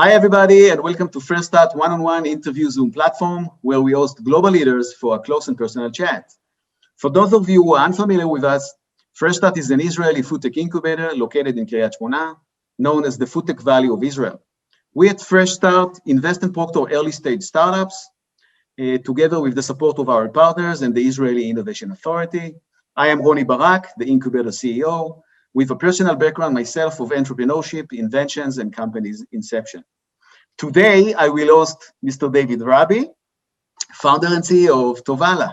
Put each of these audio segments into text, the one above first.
Hi, everybody, and welcome to First Start one-on-one interview Zoom platform, where we host global leaders for a close and personal chat. For those of you who are unfamiliar with us, First Start is an Israeli FoodTech incubator located in Kiryat Shmona, known as the FoodTech Valley of Israel. We at Fresh Start invest and proctor early-stage startups, together with the support of our partners and the Israeli Innovation Authority. I am Roni Barak, the incubator CEO, with a personal background myself of entrepreneurship, inventions, and companies inception. Today, I will host Mr. David Rabie, founder and CEO of Tovala.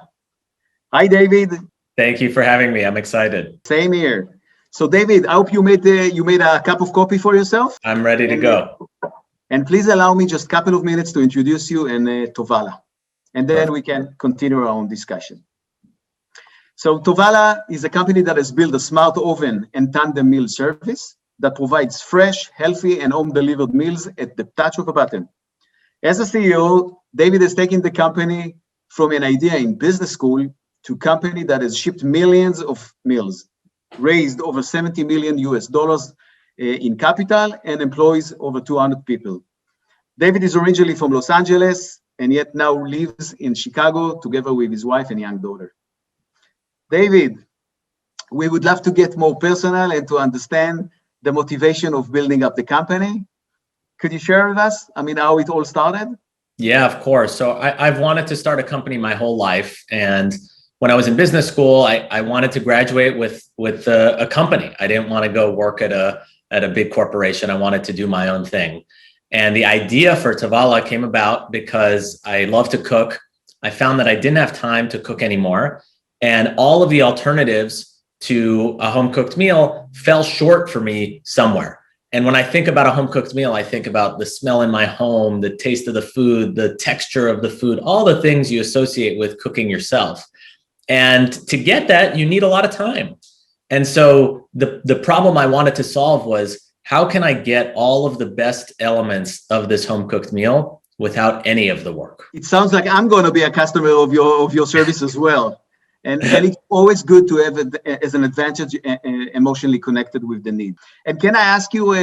Hi, David. Thank you for having me. I'm excited. Same here. So, David, I hope you made a cup of coffee for yourself. I'm ready to go. And please allow me just a couple of minutes to introduce you and Tovala, and then we can continue our own discussion. So Tovala is a company that has built a smart oven and tandem meal service that provides fresh, healthy, and home-delivered meals at the touch of a button. As a CEO, David has taken the company from an idea in business school to a company that has shipped millions of meals, raised over $70 million in capital, and employs over 200 people. David is originally from Los Angeles, and yet now lives in Chicago together with his wife and young daughter. David, we would love to get more personal and to understand the motivation of building up the company. Could you share with us, how it all started? Yeah, of course. So I've wanted to start a company my whole life. And when I was in business school, I wanted to graduate with a company. I didn't want to go work at a big corporation. I wanted to do my own thing. And the idea for Tuvala came about because I love to cook. I found that I didn't have time to cook anymore. And all of the alternatives to a home-cooked meal fell short for me somewhere. And when I think about a home-cooked meal, I think about the smell in my home, the taste of the food, the texture of the food, all the things you associate with cooking yourself. And to get that, you need a lot of time. And so the problem I wanted to solve was, how can I get all of the best elements of this home-cooked meal without any of the work? It sounds like I'm going to be a customer of your service as well. And it's always good to have it as an advantage, emotionally connected with the need. And can I ask you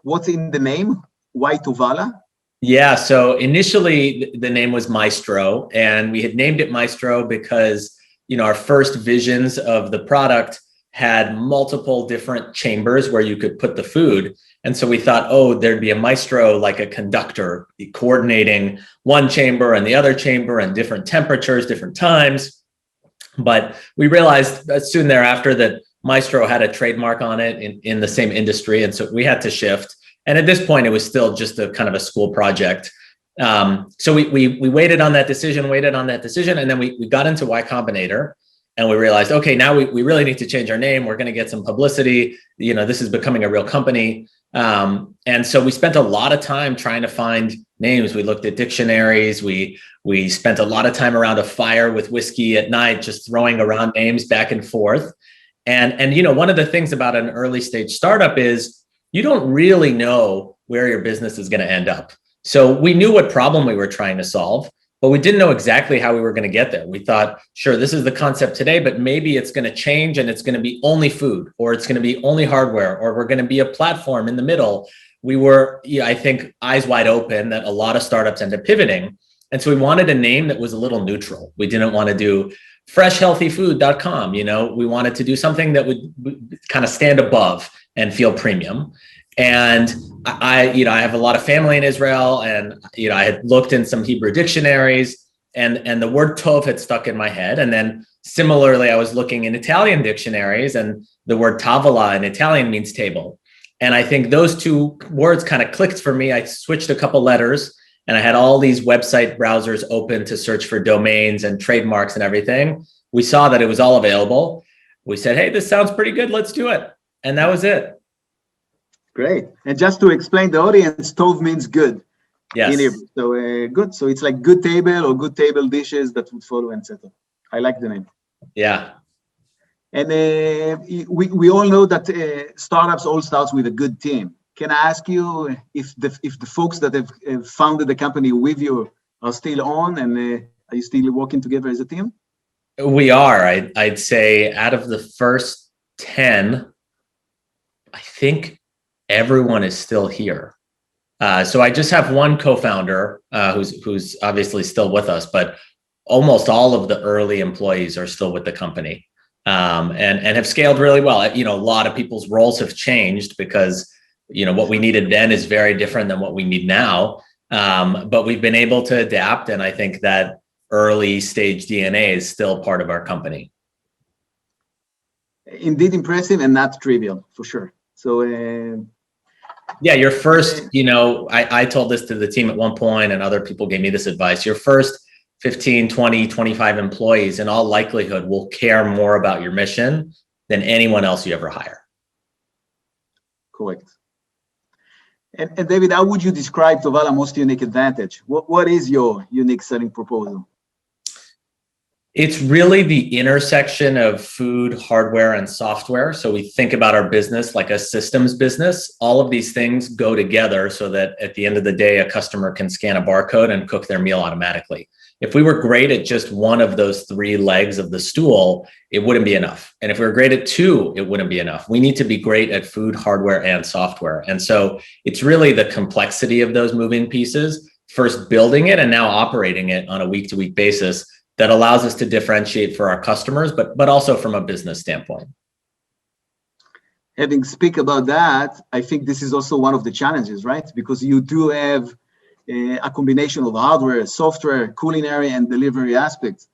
what's in the name? Why Tuvala? Yeah, so initially the name was Maestro, and we had named it Maestro because our first visions of the product had multiple different chambers where you could put the food. And so we thought, there'd be a maestro, like a conductor, coordinating one chamber and the other chamber and different temperatures, different times. But we realized soon thereafter that Maestro had a trademark on it in the same industry. And so we had to shift. And at this point, it was still just a kind of a school project. So we waited on that decision. And then we got into Y Combinator. And we realized, okay, now we really need to change our name. We're going to get some publicity. This is becoming a real company. And so we spent a lot of time trying to find names. We looked at dictionaries. We spent a lot of time around a fire with whiskey at night, just throwing around names back and forth. And one of the things about an early stage startup is you don't really know where your business is going to end up. So we knew what problem we were trying to solve, but we didn't know exactly how we were going to get there. We thought, sure, this is the concept today, but maybe it's going to change and it's going to be only food, or it's going to be only hardware, or we're going to be a platform in the middle. We were, I think, eyes wide open that a lot of startups end up pivoting. And so we wanted a name that was a little neutral. We didn't want to do freshhealthyfood.com. We wanted to do something that would kind of stand above and feel premium. And I have a lot of family in Israel, and I had looked in some Hebrew dictionaries, and the word tov had stuck in my head. And then similarly, I was looking in Italian dictionaries, and the word tavola in Italian means table. And I think those two words kind of clicked for me. I switched a couple letters, and I had all these website browsers open to search for domains and trademarks and everything. We saw that it was all available. We said, hey, this sounds pretty good. Let's do it. And that was it. Great. And just to explain the audience, tov means good. Yes. So good. So it's like good table or good table dishes that would follow, etc. I like the name. Yeah. And we all know that startups all starts with a good team. Can I ask you if the folks that have founded the company with you are still on, and are you still working together as a team? We are. I'd say out of the first 10, I think everyone is still here. So I just have one co-founder who's obviously still with us, but almost all of the early employees are still with the company, and have scaled really well. You know, a lot of people's roles have changed because, you know, what we needed then is very different than what we need now. But we've been able to adapt, and I think that early stage DNA is still part of our company. Indeed impressive and not trivial, for sure. So yeah, your first, you know, I told this to the team at one point, and other people gave me this advice. Your first 15, 20, 25 employees in all likelihood will care more about your mission than anyone else you ever hire. Correct. And David, how would you describe Tovala's most unique advantage? What is your unique selling proposal? It's really the intersection of food, hardware, and software. So we think about our business like a systems business. All of these things go together so that at the end of the day, a customer can scan a barcode and cook their meal automatically. If we were great at just one of those three legs of the stool, it wouldn't be enough. And if we were great at two, it wouldn't be enough. We need to be great at food, hardware, and software. And so it's really the complexity of those moving pieces, first building it and now operating it on a week-to-week basis, that allows us to differentiate for our customers, but also from a business standpoint. Having speak about that, I think this is also one of the challenges, right? Because you do have a combination of hardware, software, culinary, and delivery aspects.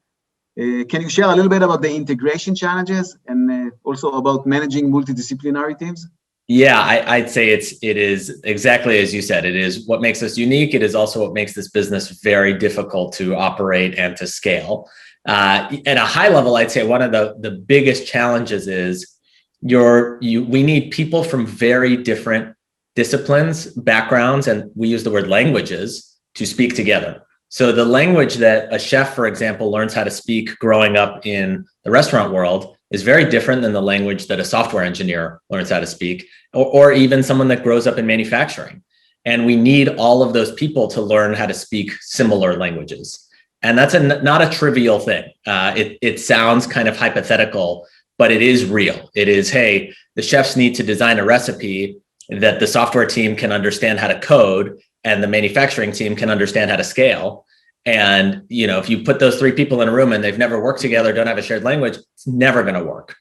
Can you share a little bit about the integration challenges and also about managing multidisciplinary teams? Yeah, I'd say it is exactly as you said. It is what makes us unique. It is also what makes this business very difficult to operate and to scale. At a high level, I'd say one of the biggest challenges is we need people from very different disciplines, backgrounds, and we use the word languages to speak together. So the language that a chef, for example, learns how to speak growing up in the restaurant world is very different than the language that a software engineer learns how to speak, or even someone that grows up in manufacturing. And we need all of those people to learn how to speak similar languages. And that's not a trivial thing. It sounds kind of hypothetical, but it is real. It is, hey, the chefs need to design a recipe that the software team can understand how to code and the manufacturing team can understand how to scale. And, you know, if you put those three people in a room and they've never worked together, don't have a shared language, it's never going to work.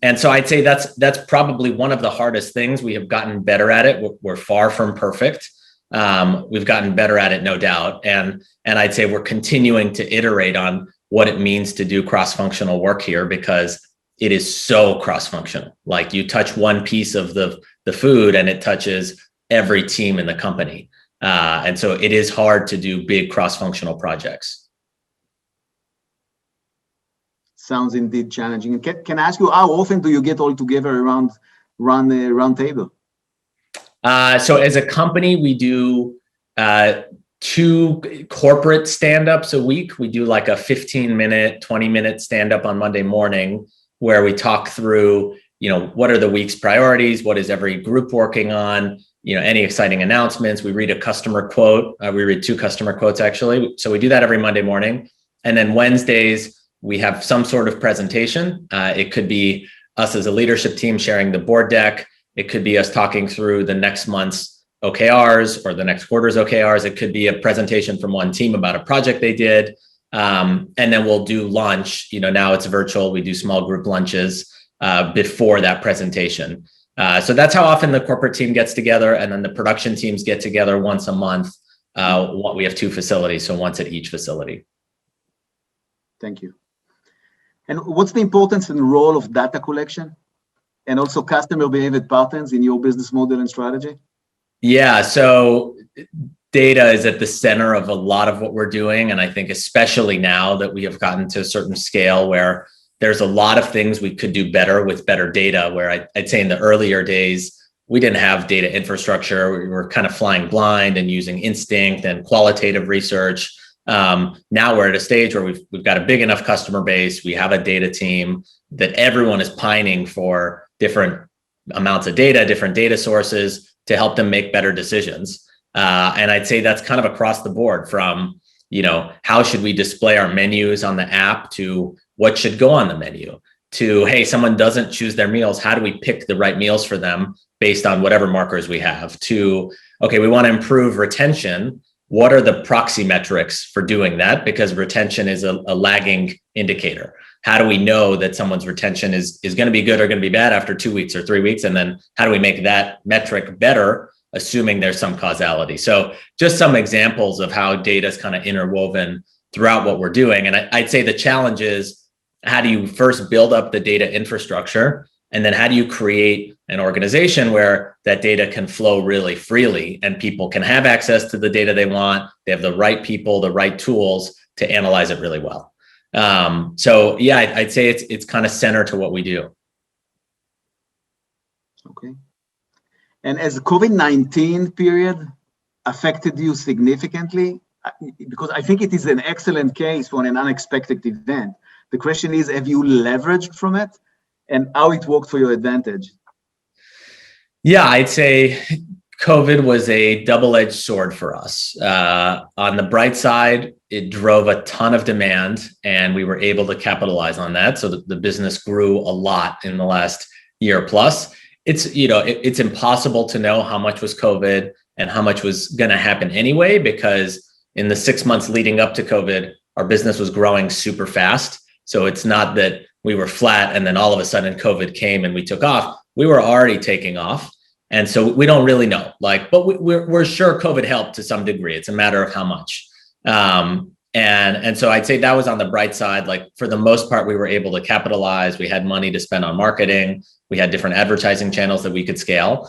And so I'd say that's probably one of the hardest things. We have gotten better at it. We're far from perfect. We've gotten better at it, no doubt. And I'd say we're continuing to iterate on what it means to do cross-functional work here, because it is so cross-functional. Like, you touch one piece of the food and it touches every team in the company. And so it is hard to do big cross-functional projects. Sounds indeed challenging. Can I ask you, how often do you get all together around run the round table? So as a company, we do 2 corporate stand-ups a week. We do like a 15-minute, 20-minute stand-up on Monday morning, where we talk through, you know, what are the week's priorities? What is every group working on? You know, any exciting announcements? We read a customer quote. We read 2 customer quotes, actually. So we do that every Monday morning. And then Wednesdays, we have some sort of presentation. It could be us as a leadership team sharing the board deck. It could be us talking through the next month's OKRs or the next quarter's OKRs. It could be a presentation from one team about a project they did. And then we'll do lunch. You know, now it's virtual. We do small group lunches before that presentation. So that's how often the corporate team gets together. And then the production teams get together once a month. We have 2 facilities, so once at each facility. Thank you. And what's the importance and role of data collection and also customer behavior patterns in your business model and strategy? Yeah, so data is at the center of a lot of what we're doing. And I think especially now that we have gotten to a certain scale where there's a lot of things we could do better with better data, where I'd say in the earlier days, we didn't have data infrastructure. We were kind of flying blind and using instinct and qualitative research. Now we're at a stage where we've got a big enough customer base. We have a data team that everyone is pining for different amounts of data, different data sources to help them make better decisions. And I'd say that's kind of across the board, from, you know, how should we display our menus on the app, to what should go on the menu, to, hey, someone doesn't choose their meals, how do we pick the right meals for them based on whatever markers we have, to okay, we want to improve retention. What are the proxy metrics for doing that? Because retention is a lagging indicator. How do we know that someone's retention is going to be good or going to be bad after 2 weeks or 3 weeks? And then how do we make that metric better, assuming there's some causality? So just some examples of how data is kind of interwoven throughout what we're doing. And I'd say the challenge is, how do you first build up the data infrastructure? And then how do you create an organization where that data can flow really freely and people can have access to the data they want? They have the right people, the right tools to analyze it really well. So yeah, I'd say it's kind of center to what we do. Okay. And as the COVID-19 period affected you significantly, because I think it is an excellent case for an unexpected event. The question is, have you leveraged from it and how it worked for your advantage? Yeah, I'd say COVID was a double-edged sword for us. On the bright side, it drove a ton of demand and we were able to capitalize on that. So the business grew a lot in the last year plus. It's impossible to know how much was COVID and how much was going to happen anyway, because in the 6 months leading up to COVID, our business was growing super fast. So it's not that we were flat and then all of a sudden COVID came and we took off. We were already taking off. And so we don't really know, but we're sure COVID helped to some degree. It's a matter of how much. And so I'd say that was on the bright side. Like for the most part, we were able to capitalize. We had money to spend on marketing. We had different advertising channels that we could scale.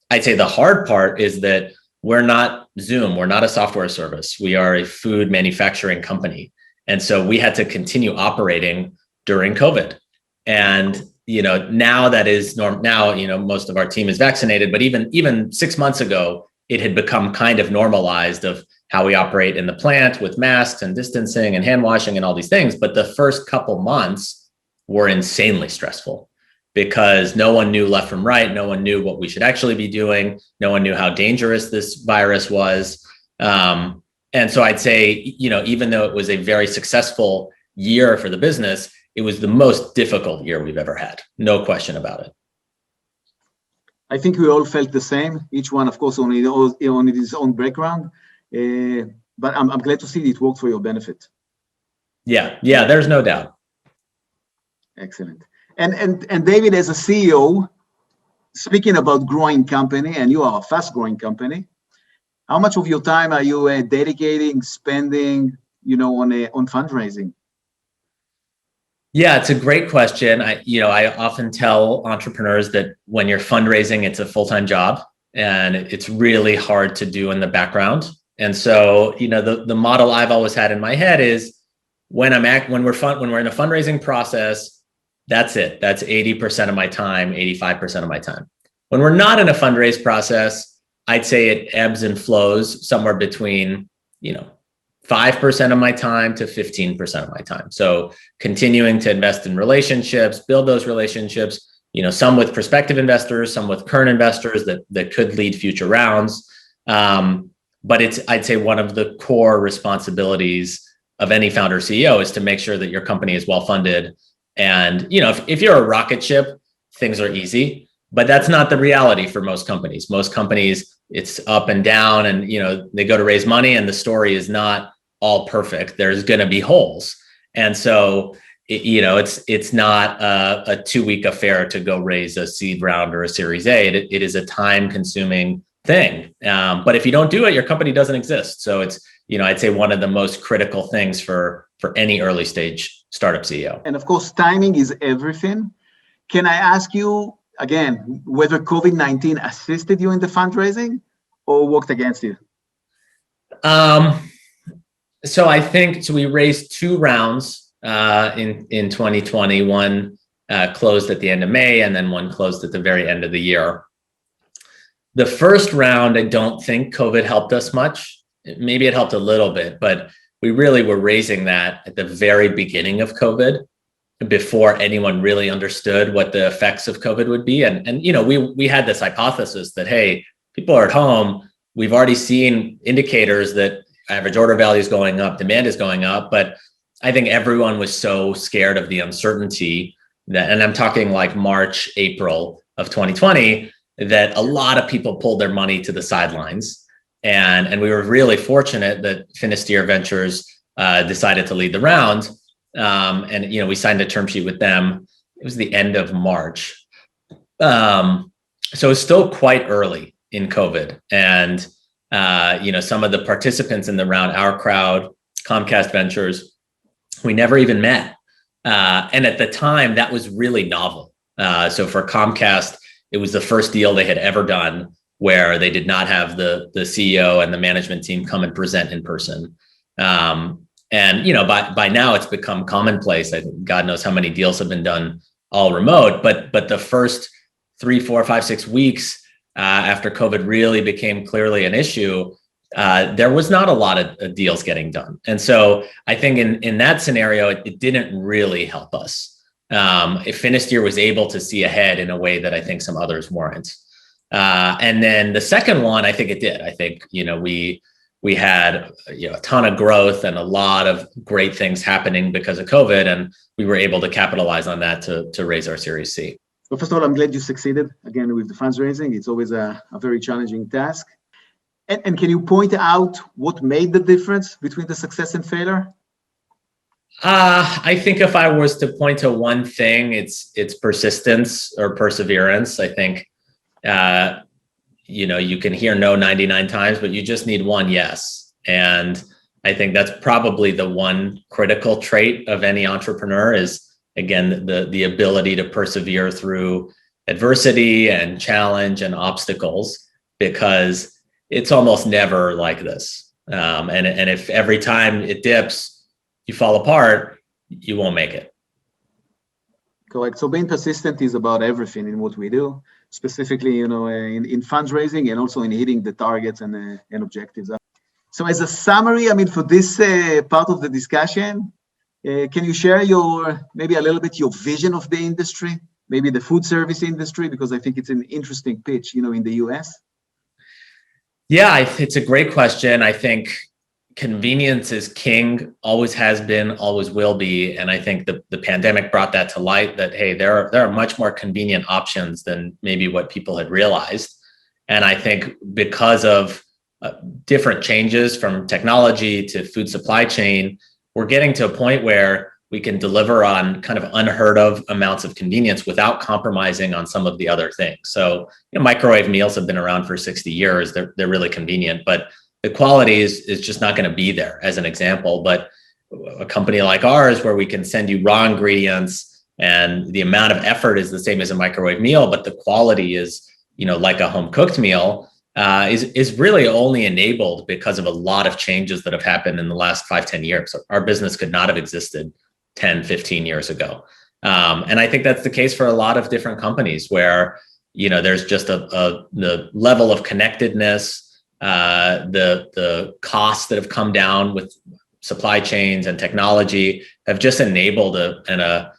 I'd say the hard part is that we're not Zoom. We're not a software service. We are a food manufacturing company. And so we had to continue operating during COVID. And, now that is norm. Now, most of our team is vaccinated, but even 6 months ago, it had become kind of normalized of how we operate in the plant with masks and distancing and hand washing and all these things. But the first couple months were insanely stressful because no one knew left from right. No one knew what we should actually be doing. No one knew how dangerous this virus was. And so I'd say, even though it was a very successful year for the business, it was the most difficult year we've ever had. No question about it. I think we all felt the same. Each one, of course, on his own background. But I'm glad to see it worked for your benefit. Yeah, there's no doubt. Excellent. And David, as a CEO, speaking about growing company, and you are a fast-growing company, how much of your time are you spending, on fundraising? Yeah, it's a great question. I often tell entrepreneurs that when you're fundraising, it's a full-time job and it's really hard to do in the background. And so, the model I've always had in my head is when we're in a fundraising process, that's it. That's 80% of my time, 85% of my time. When we're not in a fundraise process, I'd say it ebbs and flows somewhere between, 5% of my time to 15% of my time. So continuing to invest in relationships, build those relationships, some with prospective investors, some with current investors that could lead future rounds. But I'd say one of the core responsibilities of any founder CEO is to make sure that your company is well-funded. And, if you're a rocket ship, things are easy, but that's not the reality for most companies. Most companies, it's up and down and, they go to raise money and the story is not all perfect. There's going to be holes. And so, it's not a 2-week affair to go raise a seed round or a Series A. It is a time-consuming thing. But if you don't do it, your company doesn't exist. So it's, I'd say one of the most critical things for any early stage startup CEO. And of course, timing is everything. Can I ask you again, whether COVID-19 assisted you in the fundraising or worked against you? So I think, we raised 2 rounds in 2020. One closed at the end of May and then one closed at the very end of the year. The first round, I don't think COVID helped us much. Maybe it helped a little bit, but we really were raising that at the very beginning of COVID, before anyone really understood what the effects of COVID would be. And we had this hypothesis that, hey, people are at home. We've already seen indicators that average order value is going up, demand is going up. But I think everyone was so scared of the uncertainty that, and I'm talking like March, April of 2020, that a lot of people pulled their money to the sidelines. And we were really fortunate that Finisterre Ventures decided to lead the round. And, we signed a term sheet with them. It was the end of March. So it's still quite early in COVID. And, some of the participants in the round, our crowd, Comcast Ventures, we never even met. And at the time, that was really novel. So for Comcast, it was the first deal they had ever done where they did not have the CEO and the management team come and present in person. And by now it's become commonplace. God knows how many deals have been done all remote. But the first 3, 4, 5, 6 weeks after COVID really became clearly an issue, there was not a lot of deals getting done. And so I think in that scenario, it didn't really help us. If Finisterre was able to see ahead in a way that I think some others weren't. And then the second one, I think it did. I think, we had a ton of growth and a lot of great things happening because of COVID, and we were able to capitalize on that to raise our Series C. Well, first of all, I'm glad you succeeded again with the fundraising. It's always a very challenging task. And can you point out what made the difference between the success and failure? I think if I was to point to one thing, it's persistence or perseverance. I think, you can hear no 99 times, but you just need one yes. And I think that's probably the one critical trait of any entrepreneur is, again, the ability to persevere through adversity and challenge and obstacles, because it's almost never like this. And if every time it dips, you fall apart, you won't make it. Correct. So being persistent is about everything in what we do, specifically, in fundraising and also in hitting the targets and objectives. So as a summary, for this part of the discussion, can you share maybe a little bit your vision of the industry, maybe the food service industry, because I think it's an interesting pitch, in the US? Yeah, it's a great question. I think convenience is king, always has been, always will be. And I think the pandemic brought that to light that, hey, there are much more convenient options than maybe what people had realized. And I think because of different changes from technology to food supply chain, we're getting to a point where we can deliver on kind of unheard of amounts of convenience without compromising on some of the other things. So, microwave meals have been around for 60 years. They're really convenient, but the quality is just not going to be there, as an example. But a company like ours, where we can send you raw ingredients and the amount of effort is the same as a microwave meal, but the quality is, like a home cooked meal, is really only enabled because of a lot of changes that have happened in the last 5-10 years. Our business could not have existed 10-15 years ago. And I think that's the case for a lot of different companies where, there's just the level of connectedness, the costs that have come down with supply chains and technology have just enabled a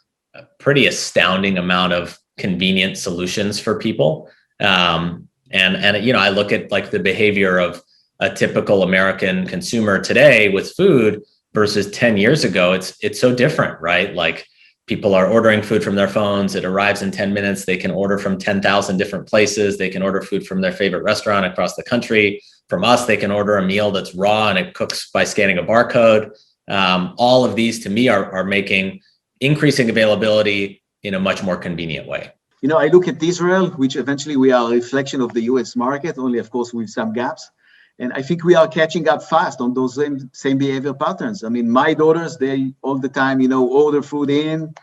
pretty astounding amount of convenient solutions for people. And I look at like the behavior of a typical American consumer today with food versus 10 years ago. It's so different, right? Like people are ordering food from their phones. It arrives in 10 minutes. They can order from 10,000 different places. They can order food from their favorite restaurant across the country. From us, they can order a meal that's raw and it cooks by scanning a barcode. All of these to me are making increasing availability in a much more convenient way. I look at Israel, which eventually we are a reflection of the US market, only of course with some gaps. And I think we are catching up fast on those same behavior patterns. My daughters, they all the time, order food in,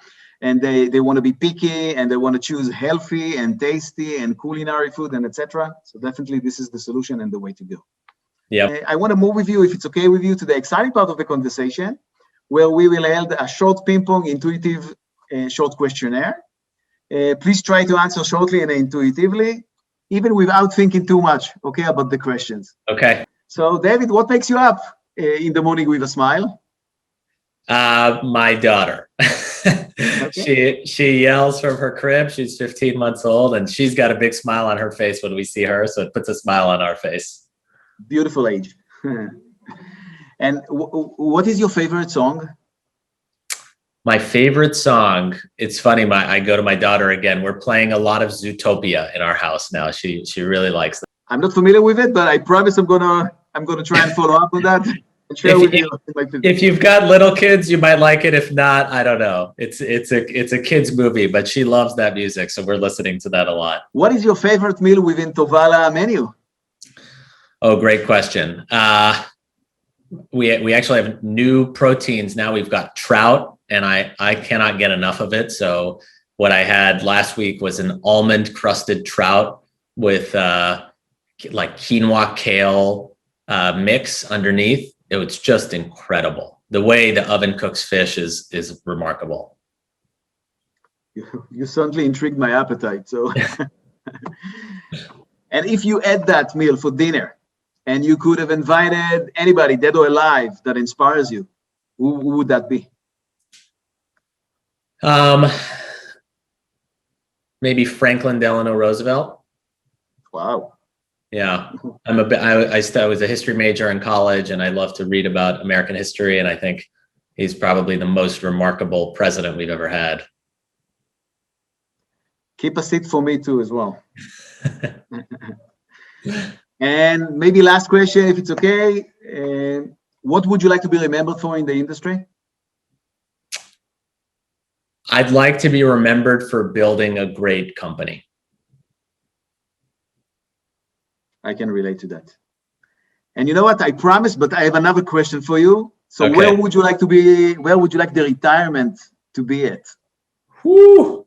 and they want to be picky and they want to choose healthy and tasty and culinary food and etc. So definitely this is the solution and the way to go. Yeah. I want to move with you, if it's okay with you, to the exciting part of the conversation, where we will hold a short ping-pong intuitive short questionnaire. Please try to answer shortly and intuitively, even without thinking too much, about the questions. Okay. So, David, what makes you up in the morning with a smile? My daughter. Okay. She yells from her crib. She's 15 months old, and she's got a big smile on her face when we see her. So it puts a smile on our face. Beautiful age. And what is your favorite song? My favorite song, it's funny, I go to my daughter again. We're playing a lot of Zootopia in our house now. She really likes that. I'm not familiar with it, but I promise I'm gonna try and follow up on that and share with you. If you've got little kids, you might like it. If not, I don't know. It's a kid's movie, but she loves that music, so we're listening to that a lot. What is your favorite meal within Tovala menu? Oh, great question. We actually have new proteins now. We've got trout, and I cannot get enough of it. So what I had last week was an almond crusted trout with like quinoa kale mix underneath. It was just incredible. The way the oven cooks fish is remarkable. You certainly intrigued my appetite. So, and if you ate that meal for dinner, and you could have invited anybody, dead or alive, that inspires you, who would that be? Maybe Franklin Delano Roosevelt. Wow. Yeah, I was a history major in college, and I love to read about American history, and I think he's probably the most remarkable president we've ever had. Keep a seat for me too as well. And maybe last question, if it's okay, what would you like to be remembered for in the industry? I'd like to be remembered for building a great company. I can relate to that. And you know what? I promise, but I have another question for you. So okay. Where would you like to be? Where would you like the retirement to be at? Whew.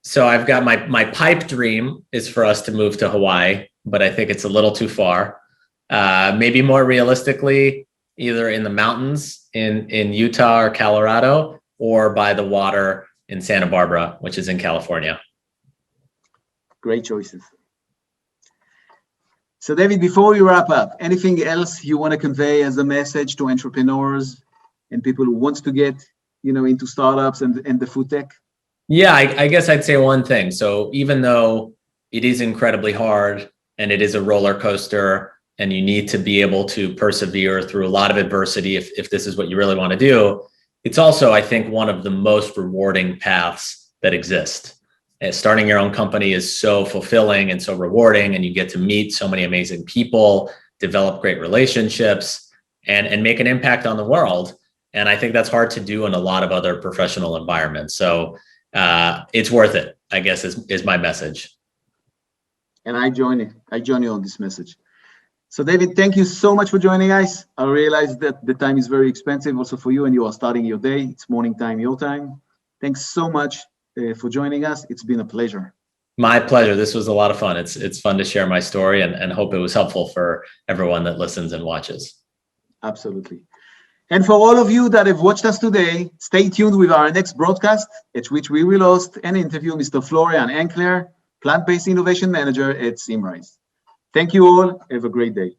So I've got my pipe dream is for us to move to Hawaii, but I think it's a little too far. Maybe more realistically, either in the mountains in Utah or Colorado, or by the water in Santa Barbara, which is in California. Great choices. So David, before we wrap up, anything else you want to convey as a message to entrepreneurs and people who want to get, into startups and the food tech? Yeah, I guess I'd say one thing. So even though it is incredibly hard and it is a roller coaster and you need to be able to persevere through a lot of adversity if this is what you really want to do, it's also, I think, one of the most rewarding paths that exist. And starting your own company is so fulfilling and so rewarding, and you get to meet so many amazing people, develop great relationships, and make an impact on the world. And I think that's hard to do in a lot of other professional environments. So it's worth it, I guess, is my message. And I join you on this message. So David, thank you so much for joining us. I realize that the time is very expensive also for you, and you are starting your day. It's morning time, your time. Thanks so much for joining us. It's been a pleasure. My pleasure. This was a lot of fun. It's fun to share my story and hope it was helpful for everyone that listens and watches. Absolutely. And for all of you that have watched us today, stay tuned with our next broadcast, at which we will host and interview Mr. Florian Enkler, Plant-Based Innovation Manager at Simrise. Thank you all. Have a great day.